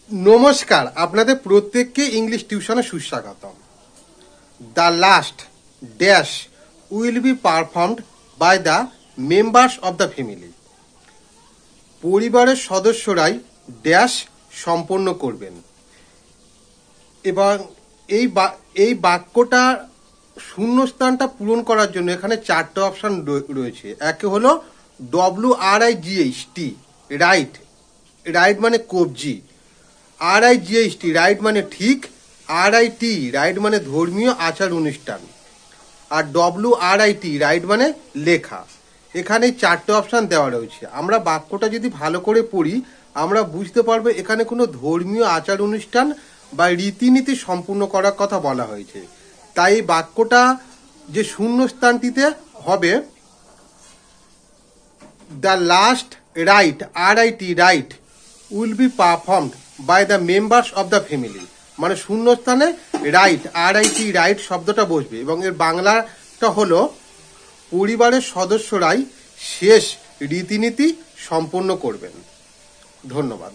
নমস্কার, আপনাদের প্রত্যেককে ইংলিশ টিউশনে সুস্বাগতম। The last dash will be performed by the members of the family. পরিবারের সদস্যরাই ড্যাশ সম্পন্ন করবেন। এবং এই বাক্যটা শূন্যস্থানটা পূরণ করার জন্য এখানে চারটে অপশন রয়েছে। একে হলো WRIGHT, রাইট। রাইট মানে কবজি। RIGHT, রাইট মানে ঠিক। RIT, রাইট মানে ধর্মীয় আচার অনুষ্ঠান। আর WRIT, রাইট মানে লেখা। এখানে চারটে অপশান দেওয়া রয়েছে। আমরা বাক্যটা যদি ভালো করে পড়ি আমরা বুঝতে পারবো এখানে কোনো ধর্মীয় আচার অনুষ্ঠান বা রীতিনীতি সম্পূর্ণ করার কথা বলা হয়েছে। তাই এই বাক্যটা যে শূন্যস্থানটিতে হবে the last rite, RIT, rite will be performed by the members of the family, মানে শূন্যস্থানে রাইট, RIT, রাইট শব্দটা বসবে এবং এর বাংলাটা হলো পরিবারের সদস্যরাই শেষ রীতিনীতি সম্পন্ন করবেন। ধন্যবাদ।